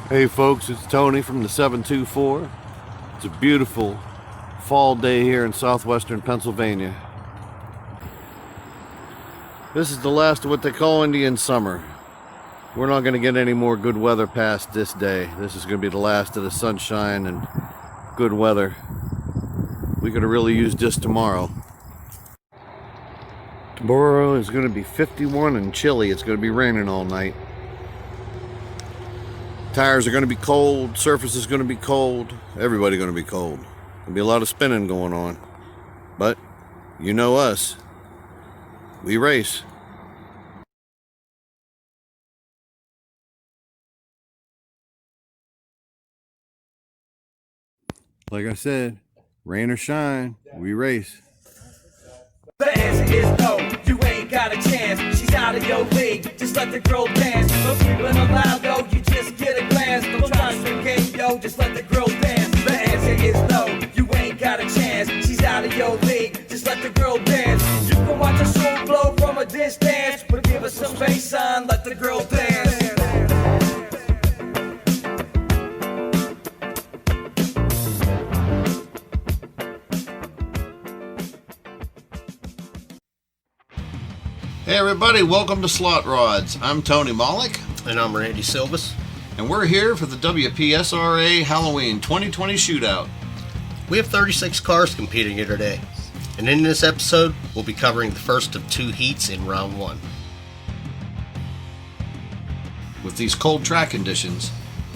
Hey folks, it's Tony from the 724. It's a beautiful fall day here in southwestern Pennsylvania. This is the last of what they call Indian summer. We're not going to get any more good weather past this day. This is going to be the last of the sunshine and good weather. We could have really used this tomorrow. Tomorrow is going to be 51 and chilly. It's going to be raining all night. Tires are going to be cold, surface is going to be cold, everybody's going to be cold. There'll be a lot of spinning going on. But, you know us, we race. Like I said, rain or shine, we race. The answer is no, you ain't got a chance. She's out of your league, just let the girl dance. No sleeping allowed, though, you just get a glance. Don't try to swim game, yo, just let the girl dance. The answer is no, you ain't got a chance. She's out of your league, just let the girl dance. You can watch a show blow from a distance, but give us some bass sign, let the girl dance. Hey everybody, welcome to SLOTRODS. I'm Tony Mollick. And I'm Randy Silvis. And we're here for the WPSRA Halloween 2020 Shootout. We have 36 cars competing here today. And in this episode, we'll be covering the first of two heats in round one. With these cold track conditions,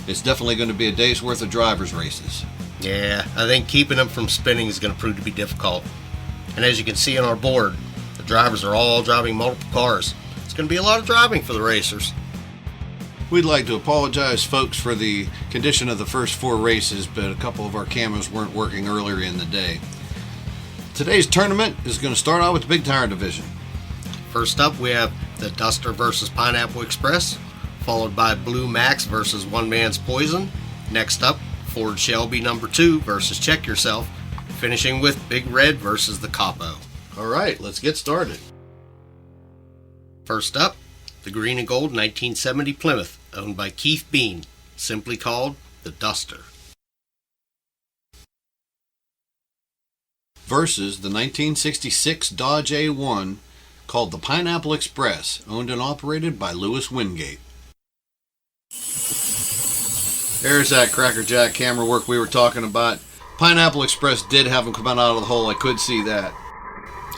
it's definitely going to be a day's worth of drivers' races. Yeah, I think keeping them from spinning is going to prove to be difficult. And as you can see on our board, the drivers are all driving multiple cars. It's going to be a lot of driving for the racers. We'd like to apologize, folks, for the condition of the first four races, but a couple of our cameras weren't working earlier in the day. Today's tournament is going to start out with the big tire division. First up, we have the Duster versus Pineapple Express, followed by Blue Max versus One Man's Poison. Next up, Ford Shelby number 2 versus Check Yourself, finishing with Big Red versus the Capo. All right, let's get started. First up, the green and gold 1970 Plymouth, owned by Keith Bean, simply called the Duster. Versus the 1966 Dodge A1, called the Pineapple Express, owned and operated by Lewis Wingate. There's that crackerjack camera work we were talking about. Pineapple Express did have him coming out of the hole, I could see that.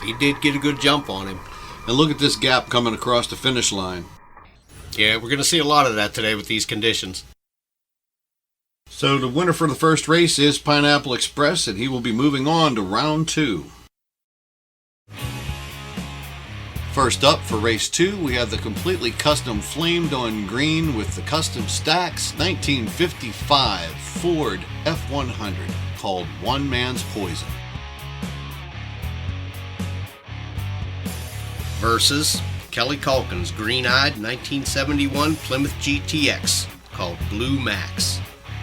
He did get a good jump on him. And look at this gap coming across the finish line. Yeah, we're going to see a lot of that today with these conditions. So the winner for the first race is Pineapple Express, and he will be moving on to round 2. First up for race 2, we have the completely custom flamed on green with the custom stacks 1955 Ford F100 called One Man's Poison. Versus Kelly Calkins' green-eyed 1971 Plymouth GTX called Blue Max.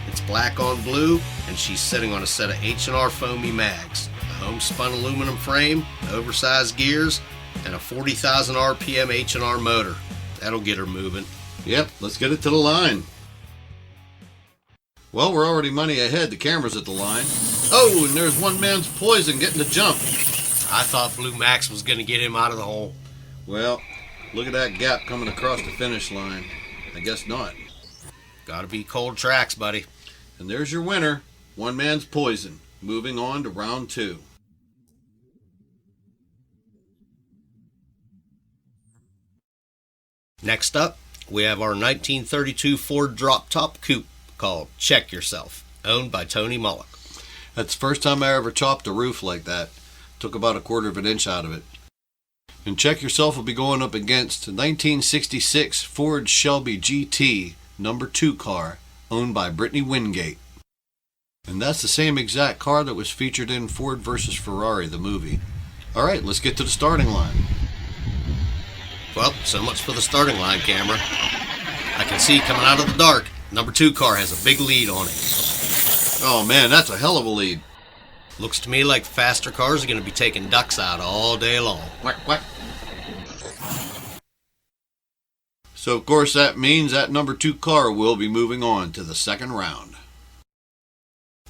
It's black on blue, and she's sitting on a set of H&R foamy mags, a homespun aluminum frame, oversized gears, and a 40,000 RPM H&R motor. That'll get her moving. Yep, let's get it to the line. Well, we're already money ahead. The camera's at the line. Oh, and there's One Man's Poison getting the jump. I thought Blue Max was going to get him out of the hole. Well, look at that gap coming across the finish line. I guess not. Gotta be cold tracks, buddy. And there's your winner, One Man's Poison, moving on to round 2. Next up, we have our 1932 Ford drop-top coupe called Check Yourself, owned by Tony Mollick. That's the first time I ever chopped a roof like that. Took about 1/4 of an inch out of it. And Check Yourself will be going up against the 1966 Ford Shelby GT number 2 car, owned by Brittany Wingate. And that's the same exact car that was featured in Ford vs. Ferrari, the movie. All right, let's get to the starting line. Well, so much for the starting line, camera. I can see coming out of the dark, number 2 car has a big lead on it. Oh man, that's a hell of a lead. Looks to me like faster cars are going to be taking ducks out all day long. Quack, quack. So, of course, that means that number 2 car will be moving on to the second round.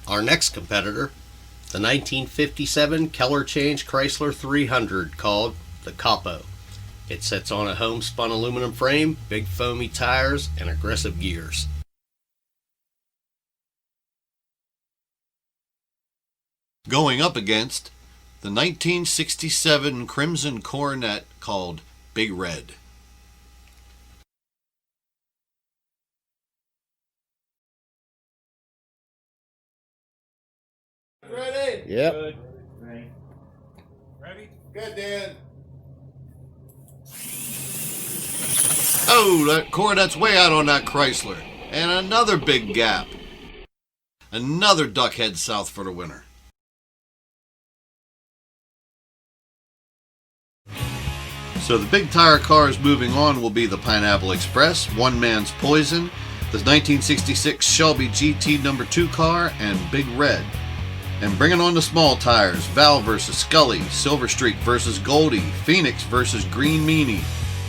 Our next competitor, the 1957 Keller Change Chrysler 300 called the Capo. It sits on a homespun aluminum frame, big foamy tires, and aggressive gears. Going up against the 1967 Crimson Coronet called Big Red. Ready? Yep. Good. Ready? Good, Dan. Oh, that Coronet's way out on that Chrysler. And another big gap. Another duck heads south for the winner. So the big tire cars moving on will be the Pineapple Express, One Man's Poison, the 1966 Shelby GT number 2 car, and Big Red. And bringing on the small tires, Val versus Scully, Silver Streak versus Goldie, Phoenix versus Green Meanie,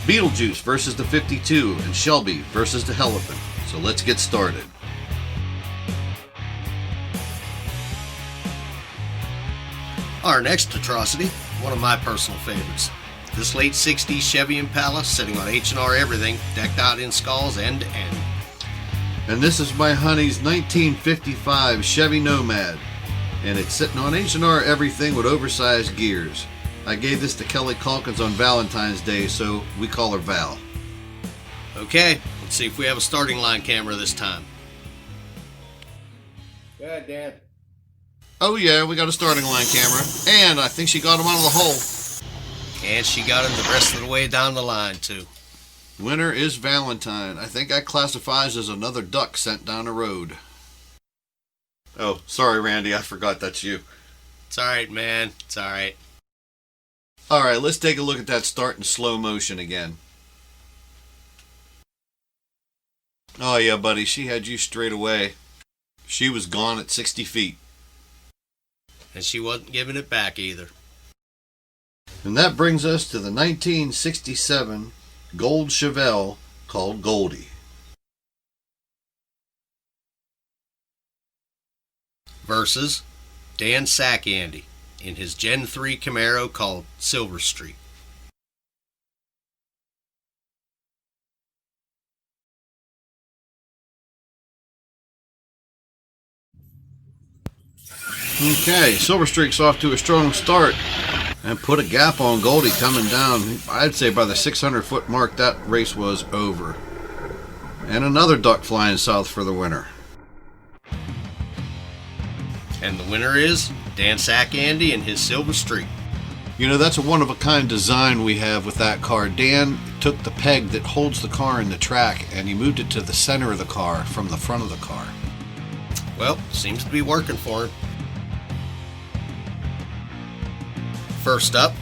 Beetlejuice versus the 52, and Shelby versus the Elephant. So let's get started. Our next atrocity, one of my personal favorites. This late 60s Chevy Impala sitting on H&R everything, decked out in skulls end to end. And this is my honey's 1955 Chevy Nomad. And it's sitting on H&R everything with oversized gears. I gave this to Kelly Calkins on Valentine's Day, so we call her Val. Okay, let's see if we have a starting line camera this time. Good, Dan. Oh yeah, we got a starting line camera. And I think she got him out of the hole. And she got him the rest of the way down the line, too. Winner is Valentine. I think that classifies as another duck sent down the road. Oh, sorry, Randy. I forgot that's you. It's alright, man. It's alright. Alright, let's take a look at that start in slow motion again. Oh yeah, buddy. She had you straight away. She was gone at 60 feet. And she wasn't giving it back either. And that brings us to the 1967 Gold Chevelle called Goldie. Versus Dan Sackandy in his Gen 3 Camaro called Silver Streak. Okay, Silver Streak's off to a strong start and put a gap on Goldie coming down. I'd say by the 600-foot mark that race was over. And another duck flying south for the winner. And the winner is Dan Sackandy and his Silver Streak. You know, that's a one-of-a-kind design we have with that car. Dan took the peg that holds the car in the track and he moved it to the center of the car from the front of the car. Well, seems to be working for him. First up,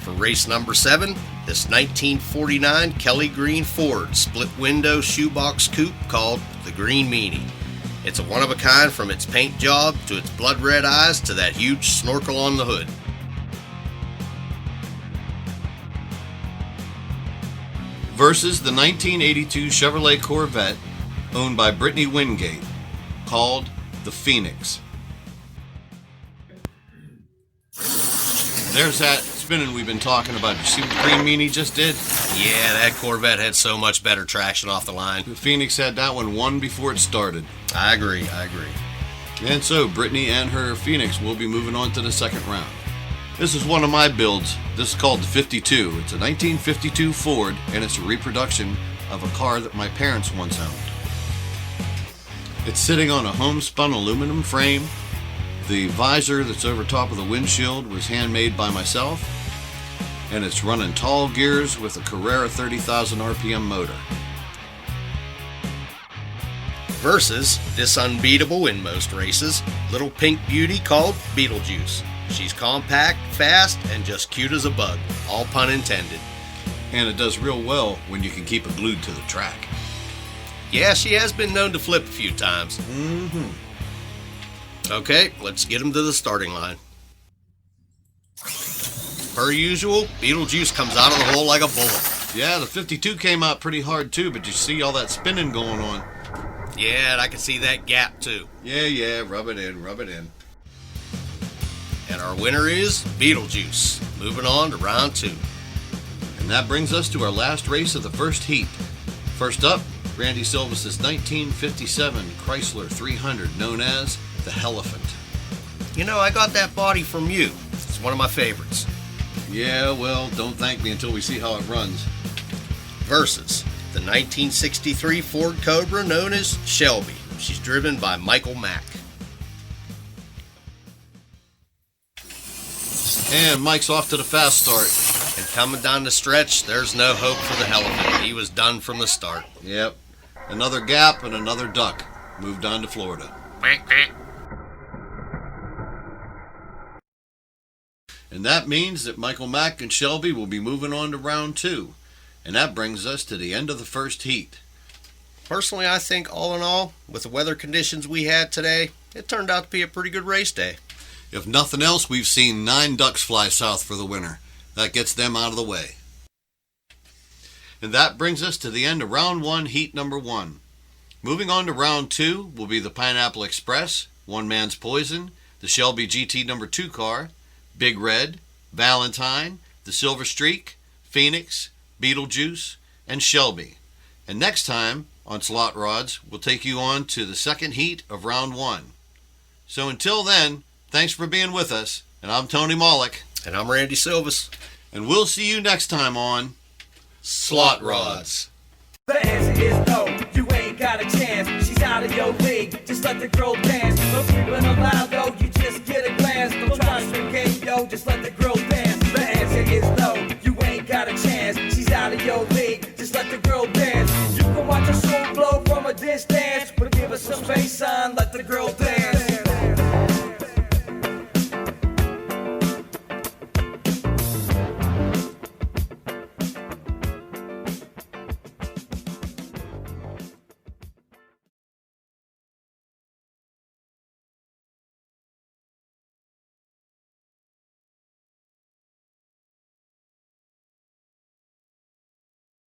for race number 7, this 1949 Kelly Green Ford split-window shoebox coupe called the Green Meanie. It's a one-of-a-kind from its paint job to its blood-red eyes to that huge snorkel on the hood. Versus the 1982 Chevrolet Corvette owned by Brittany Wingate called the Phoenix. There's that spinning we've been talking about. You see what the Green Meanie just did? Yeah, that Corvette had so much better traction off the line. The Phoenix had that one before it started. I agree. And so Brittany and her Phoenix will be moving on to the second round. This is one of my builds. This is called the 52. It's a 1952 Ford, and it's a reproduction of a car that my parents once owned. It's sitting on a homespun aluminum frame. The visor that's over top of the windshield was handmade by myself, and it's running tall gears with a Carrera 30,000 RPM motor. Versus this unbeatable in most races, little pink beauty called Beetlejuice. She's compact, fast, and just cute as a bug, all pun intended. And it does real well when you can keep it glued to the track. Yeah, she has been known to flip a few times. Okay, let's get him to the starting line. Per usual, Beetlejuice comes out of the hole like a bullet. Yeah, the 52 came out pretty hard too, but you see all that spinning going on. Yeah, and I can see that gap too. Yeah, rub it in. And our winner is Beetlejuice. Moving on to round 2. And that brings us to our last race of the first heat. First up, Randy Silva's 1957 Chrysler 300, known as the Helephant. You know, I got that body from you. It's one of my favorites. Yeah, well, don't thank me until we see how it runs. Versus the 1963 Ford Cobra known as Shelby. She's driven by Michael Mack. And Mike's off to the fast start. And coming down the stretch, there's no hope for the Helephant. He was done from the start. Yep. Another gap and another duck. Moved on to Florida. And that means that Michael Mack and Shelby will be moving on to round 2. And that brings us to the end of the first heat. Personally, I think all in all, with the weather conditions we had today, it turned out to be a pretty good race day. If nothing else, we've seen 9 ducks fly south for the winter. That gets them out of the way. And that brings us to the end of round 1, heat number 1. Moving on to round 2 will be the Pineapple Express, One Man's Poison, the Shelby GT number 2 car, Big Red, Valentine, the Silver Streak, Phoenix, Beetlejuice, and Shelby. And next time on SLOTRODS, we'll take you on to the second heat of round 1. So until then, thanks for being with us, and I'm Tony Maulick. And I'm Randy Silvas. And we'll see you next time on SLOTRODS. The answer is no, you ain't got a chance. She's out of your league, just let the girl dance. No sleeping allowed, though, you just get a glance. Don't try to swim game, yo, just let the girl dance. The answer is no, you ain't got a chance. She's out of your league, just let the girl dance. You can watch her soul flow from a distance, but give her some space, son, let the girl dance.